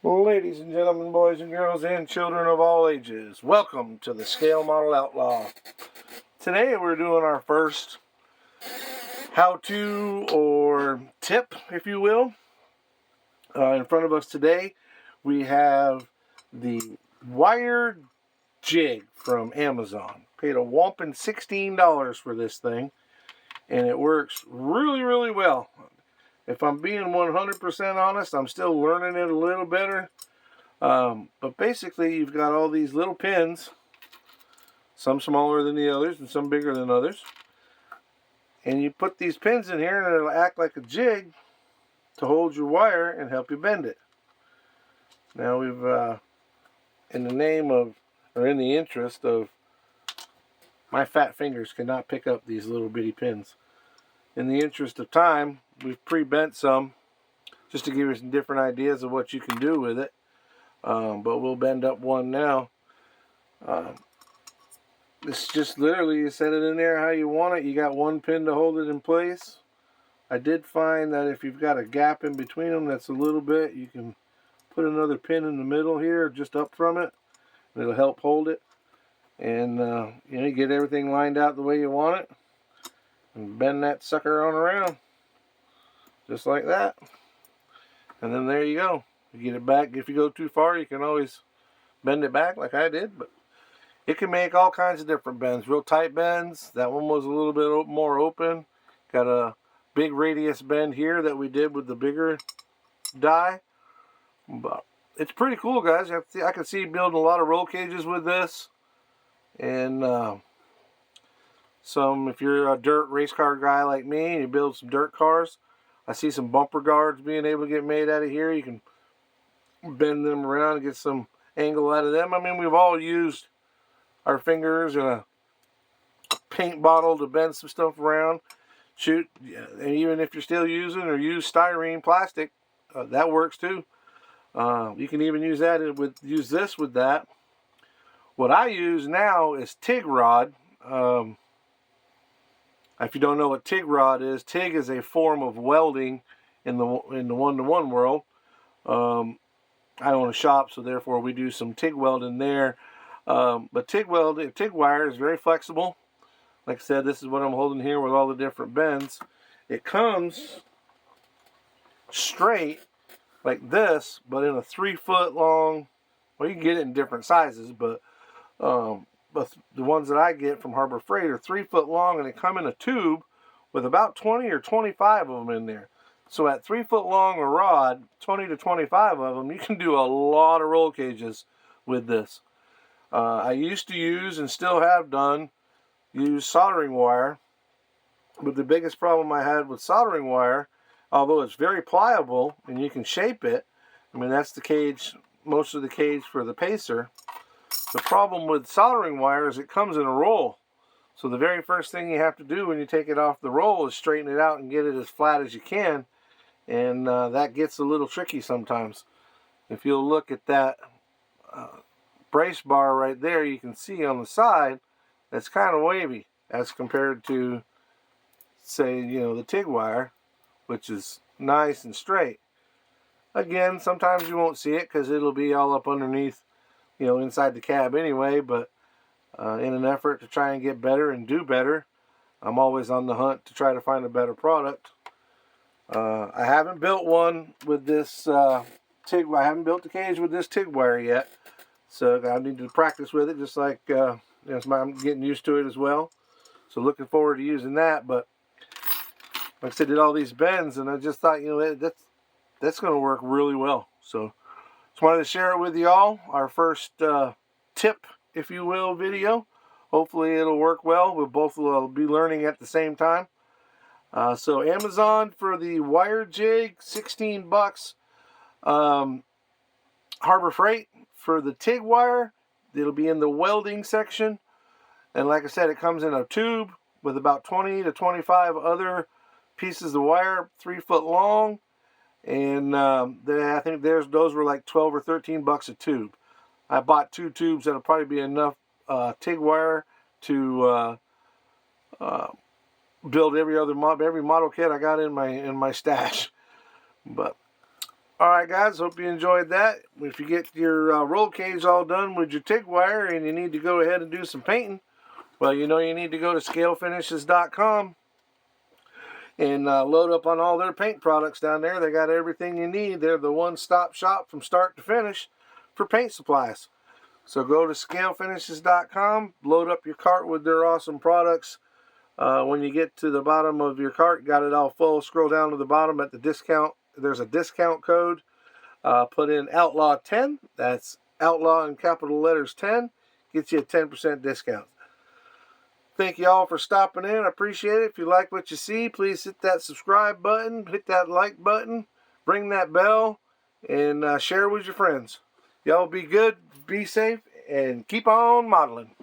Ladies and gentlemen, boys and girls, and children of all ages, welcome to the Scale Model Outlaw. Today we're doing our first how-to or tip, if you will. In front of us today we have the wire jig from Amazon. Paid a whopping $16 for this thing, and it works really, really well. If I'm being 100% honest, I'm still learning it a little better. But basically, you've got all these little pins, some smaller than the others and some bigger than others. And you put these pins in here and it'll act like a jig to hold your wire and help you bend it. Now we've, in the name of, or in the interest of, my fat fingers cannot pick up these little bitty pins. In the interest of time, we've pre-bent some just to give you some different ideas of what you can do with it. But we'll bend up one now. It's just literally, you set it in there how you want it. You got one pin to hold it in place. I did find that if you've got a gap in between them that's a little bit, you can put another pin in the middle here, just up from it, and it'll help hold it. And you get everything lined out the way you want it, and bend that sucker on around, just like that. And then there you go. You get it back. If you go too far, you can always bend it back like I did, but it can make all kinds of different bends. Real tight bends. That one was a little bit more open. Got a big radius bend here that we did with the bigger die. But it's pretty cool, guys. I can see building a lot of roll cages with this. And if you're a dirt race car guy like me and you build some dirt cars, I see some bumper guards being able to get made out of here. You can bend them around and get some angle out of them. I mean, we've all used our fingers and a paint bottle to bend some stuff around. Shoot, and even if you're still using or use styrene plastic, that works too. You can even use this with that. What I use now is TIG rod. If you don't know what TIG rod is, TIG is a form of welding in the one-to-one world. I own a shop, so therefore we do some TIG welding there. But TIG wire is very flexible. Like I said, this is what I'm holding here with all the different bends. It comes straight like this, but in a 3-foot long. Well, you can get it in different sizes, but the ones that I get from Harbor Freight are 3-foot long, and they come in a tube with about 20 or 25 of them in there. So at 3-foot long a rod, 20 to 25 of them, you can do a lot of roll cages with this. I used to use, and still have done, use soldering wire. But the biggest problem I had with soldering wire, although it's very pliable and you can shape it, I mean, that's the cage, most of the cage for the Pacer. The problem with soldering wire is it comes in a roll. So the very first thing you have to do when you take it off the roll is straighten it out and get it as flat as you can. And that gets a little tricky sometimes. If you'll look at that brace bar right there, you can see on the side that's kind of wavy as compared to, say, the TIG wire, which is nice and straight. Again, sometimes you won't see it because it'll be all up underneath, inside the cab anyway. But in an effort to try and get better and do better, I'm always on the hunt to try to find a better product. I haven't built one with this TIG. I haven't built the cage with this TIG wire yet, so I need to practice with it. Just like I'm getting used to it as well. So looking forward to using that. But like I said, did all these bends, and I just thought, that's going to work really well. So just wanted to share it with y'all. Our first tip, if you will, video. Hopefully it'll work well. We'll both be learning at the same time. So Amazon for the wire jig, $16. Harbor Freight for the TIG wire. It'll be in the welding section. And like I said, it comes in a tube with about 20 to 25 other pieces of wire, 3-foot long. And I think those were like 12 or 13 bucks a tube. I bought 2 tubes. That'll probably be enough TIG wire to build every model kit I got in my stash. But Alright guys, hope you enjoyed that. If you get your roll cage all done with your TIG wire and you need to go ahead and do some painting, well, you know you need to go to scalefinishes.com and load up on all their paint products down there. They got everything you need. They're the one-stop shop from start to finish for paint supplies. So go to scalefinishes.com, load up your cart with their awesome products. When you get to the bottom of your cart, got it all full, scroll down to the bottom at the discount. There's a discount code. Put in Outlaw 10. That's Outlaw in capital letters 10. Gets you a 10% discount. Thank you all for stopping in. I appreciate it. If you like what you see, please hit that subscribe button, hit that like button, ring that bell, and share with your friends. Y'all be good, be safe, and keep on modeling.